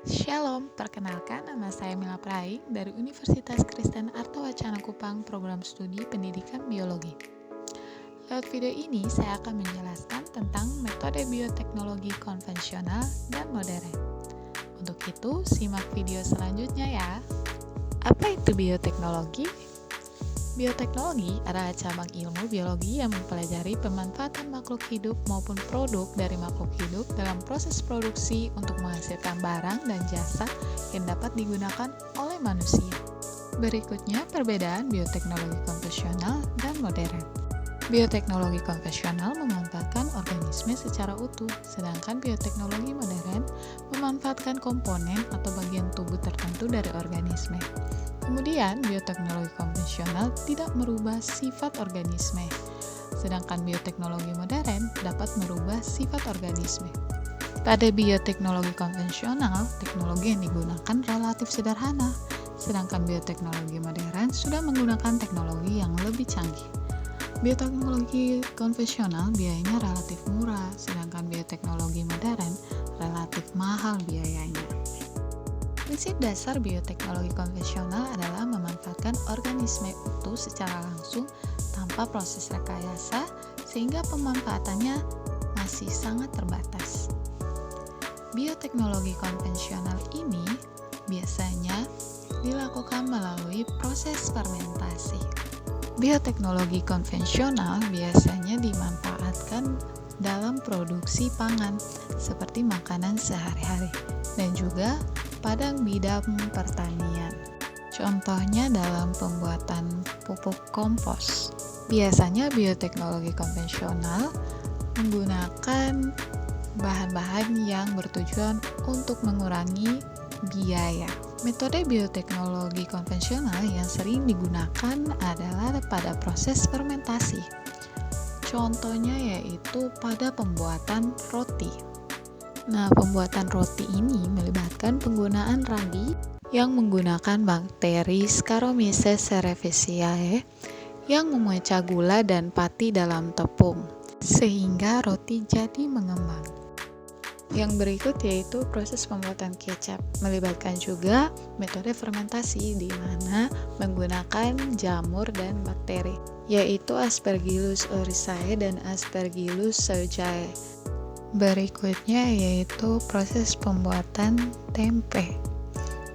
Shalom, perkenalkan nama saya Mila Praing dari Universitas Kristen Artawacana Kupang, program studi pendidikan biologi. Lewat video ini, saya akan menjelaskan tentang metode bioteknologi konvensional dan modern. Untuk itu, simak video selanjutnya ya. Apa itu bioteknologi? Bioteknologi adalah cabang ilmu biologi yang mempelajari pemanfaatan makhluk hidup maupun produk dari makhluk hidup dalam proses produksi untuk menghasilkan barang dan jasa yang dapat digunakan oleh manusia. Berikutnya, perbedaan bioteknologi konvensional dan modern. Bioteknologi konvensional memanfaatkan organisme secara utuh, sedangkan bioteknologi modern memanfaatkan komponen atau bagian tubuh tertentu dari organisme. Kemudian, bioteknologi konvensional tidak merubah sifat organisme, sedangkan bioteknologi modern dapat merubah sifat organisme. Pada bioteknologi konvensional, teknologi yang digunakan relatif sederhana, sedangkan bioteknologi modern sudah menggunakan teknologi yang lebih canggih. Bioteknologi konvensional biayanya relatif murah, sedangkan bioteknologi modern relatif mahal biayanya. Prinsip dasar bioteknologi konvensional adalah memanfaatkan organisme utuh secara langsung tanpa proses rekayasa, sehingga pemanfaatannya masih sangat terbatas. Bioteknologi konvensional ini biasanya dilakukan melalui proses fermentasi. Bioteknologi konvensional biasanya dimanfaatkan dalam produksi pangan seperti makanan sehari-hari dan juga pada bidang pertanian. Contohnya dalam pembuatan pupuk kompos. Biasanya bioteknologi konvensional menggunakan bahan-bahan yang bertujuan untuk mengurangi biaya. Metode bioteknologi konvensional yang sering digunakan adalah pada proses fermentasi. Contohnya yaitu pada pembuatan roti. Nah, pembuatan roti ini melibatkan penggunaan ragi yang menggunakan bakteri Saccharomyces cerevisiae yang memecah gula dan pati dalam tepung, sehingga roti jadi mengembang. Yang berikut yaitu proses pembuatan kecap, melibatkan juga metode fermentasi di mana menggunakan jamur dan bakteri, yaitu Aspergillus oryzae dan Aspergillus cerevisiae. Berikutnya yaitu proses pembuatan tempe,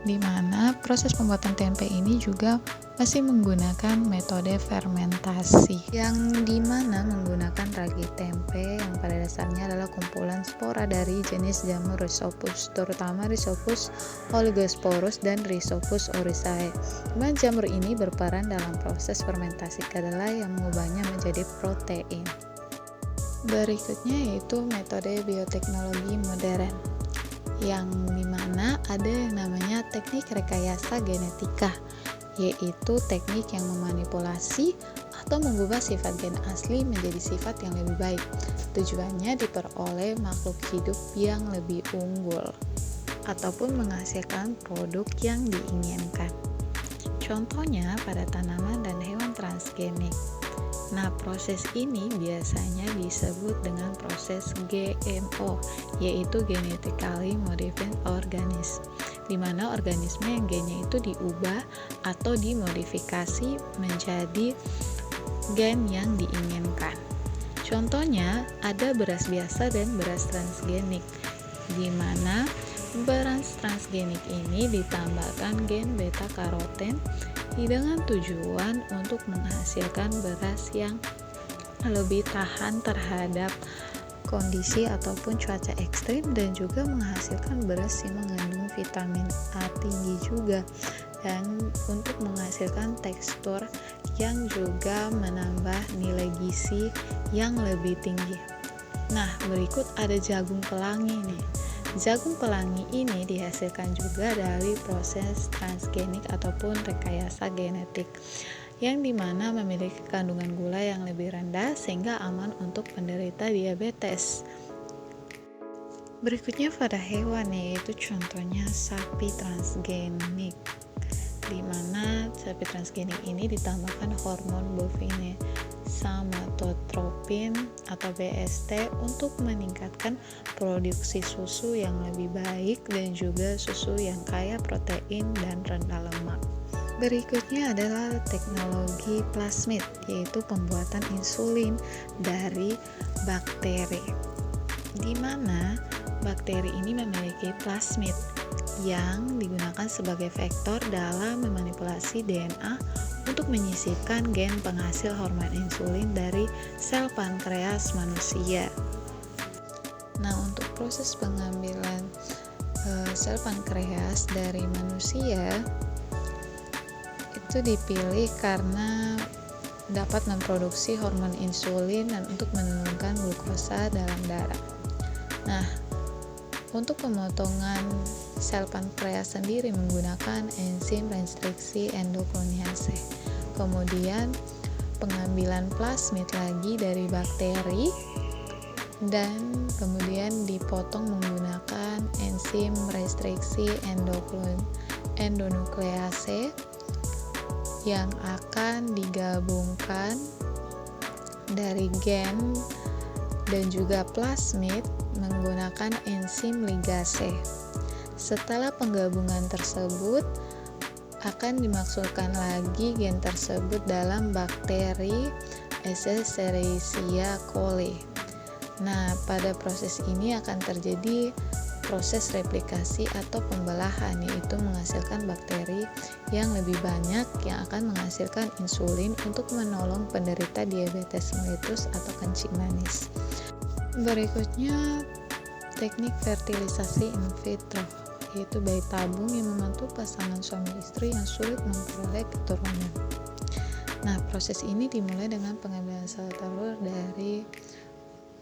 di mana proses pembuatan tempe ini juga masih menggunakan metode fermentasi, yang dimana menggunakan ragi tempe yang pada dasarnya adalah kumpulan spora dari jenis jamur Rhizopus, terutama Rhizopus oligosporus dan Rhizopus oryzae. Kemudian jamur ini berperan dalam proses fermentasi kedelai yang mengubahnya menjadi protein. Berikutnya yaitu metode bioteknologi modern, yang dimana ada yang namanya teknik rekayasa genetika, yaitu teknik yang memanipulasi atau mengubah sifat gen asli menjadi sifat yang lebih baik. Tujuannya diperoleh makhluk hidup yang lebih unggul ataupun menghasilkan produk yang diinginkan. Contohnya pada tanaman dan hewan transgenik. Nah, proses ini biasanya disebut dengan proses GMO, yaitu Genetically Modified Organism, di mana organisme yang gennya itu diubah atau dimodifikasi menjadi gen yang diinginkan. Contohnya ada beras biasa dan beras transgenik, di mana beras transgenik ini ditambahkan gen beta karoten dengan tujuan untuk menghasilkan beras yang lebih tahan terhadap kondisi ataupun cuaca ekstrim, dan juga menghasilkan beras yang mengandung vitamin A tinggi juga, dan untuk menghasilkan tekstur yang juga menambah nilai gizi yang lebih tinggi. Nah, berikut ada jagung pelangi nih. Jagung pelangi ini dihasilkan juga dari proses transgenik ataupun rekayasa genetik, yang dimana memiliki kandungan gula yang lebih rendah sehingga aman untuk penderita diabetes. Berikutnya pada hewan, yaitu contohnya sapi transgenik, di mana sapi transgenik ini ditambahkan hormon bovine somatotropin atau BST untuk meningkatkan produksi susu yang lebih baik dan juga susu yang kaya protein dan rendah lemak. Berikutnya adalah teknologi plasmid, yaitu pembuatan insulin dari bakteri, di mana bakteri ini memiliki plasmid yang digunakan sebagai vektor dalam memanipulasi DNA untuk menyisipkan gen penghasil hormon insulin dari sel pankreas manusia. Nah, untuk proses pengambilan sel pankreas dari manusia itu dipilih karena dapat memproduksi hormon insulin dan untuk menurunkan glukosa dalam darah. Nah, untuk pemotongan sel pankreas sendiri menggunakan enzim restriksi endokrinase. Kemudian pengambilan plasmid lagi dari bakteri dan kemudian dipotong menggunakan enzim restriksi endonuklease yang akan digabungkan dari gen dan juga plasmid menggunakan enzim ligase. Setelah penggabungan tersebut, akan dimasukkan lagi gen tersebut dalam bakteri Escherichia coli. Nah, pada proses ini akan terjadi proses replikasi atau pembelahan, yaitu menghasilkan bakteri yang lebih banyak yang akan menghasilkan insulin untuk menolong penderita diabetes mellitus atau kencing manis. Berikutnya, teknik fertilisasi in vitro, yaitu bayi tabung yang membantu pasangan suami istri yang sulit memperoleh keturunan. Nah, proses ini dimulai dengan pengambilan sel telur dari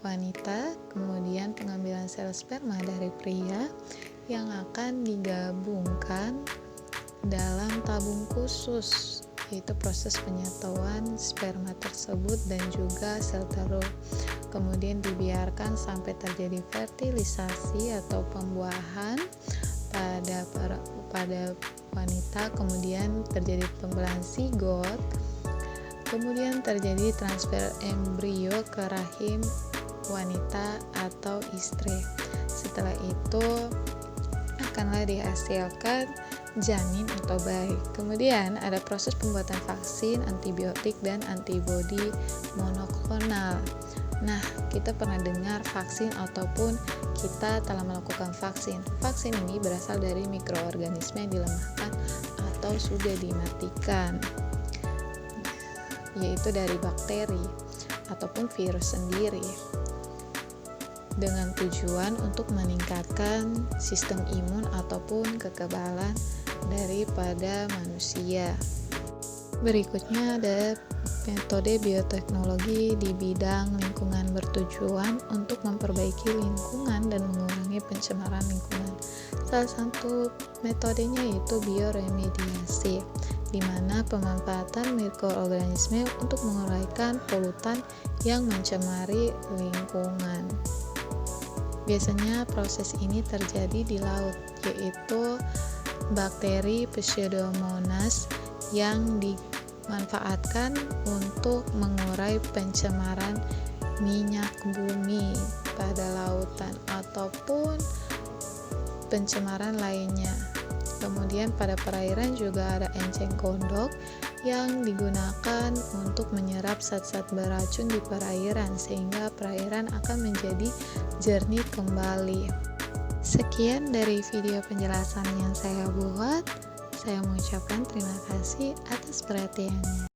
wanita, kemudian pengambilan sel sperma dari pria yang akan digabungkan dalam tabung khusus, yaitu proses penyatuan sperma tersebut dan juga sel telur. Kemudian dibiarkan sampai terjadi fertilisasi atau pembuahan pada wanita, kemudian terjadi pembelahan zigot, kemudian terjadi transfer embrio ke rahim wanita atau istri. Setelah itu akanlah dihasilkan janin atau bayi. Kemudian ada proses pembuatan vaksin, antibiotik, dan antibodi monoklonal. Nah, kita pernah dengar vaksin ataupun kita telah melakukan vaksin. Vaksin ini berasal dari mikroorganisme yang dilemahkan atau sudah dimatikan, yaitu dari bakteri ataupun virus sendiri, dengan tujuan untuk meningkatkan sistem imun ataupun kekebalan daripada manusia. Berikutnya ada metode bioteknologi di bidang lingkungan bertujuan untuk memperbaiki lingkungan dan mengurangi pencemaran lingkungan. Salah satu metodenya yaitu bioremediasi, di mana pemanfaatan mikroorganisme untuk menguraikan polutan yang mencemari lingkungan. Biasanya proses ini terjadi di laut, yaitu bakteri Pseudomonas yang dimanfaatkan untuk mengurai pencemaran minyak bumi pada lautan ataupun pencemaran lainnya. Kemudian pada perairan juga ada enceng gondok yang digunakan untuk menyerap zat-zat beracun di perairan sehingga perairan akan menjadi jernih kembali. Sekian dari video penjelasan yang saya buat. Saya mengucapkan terima kasih atas perhatiannya.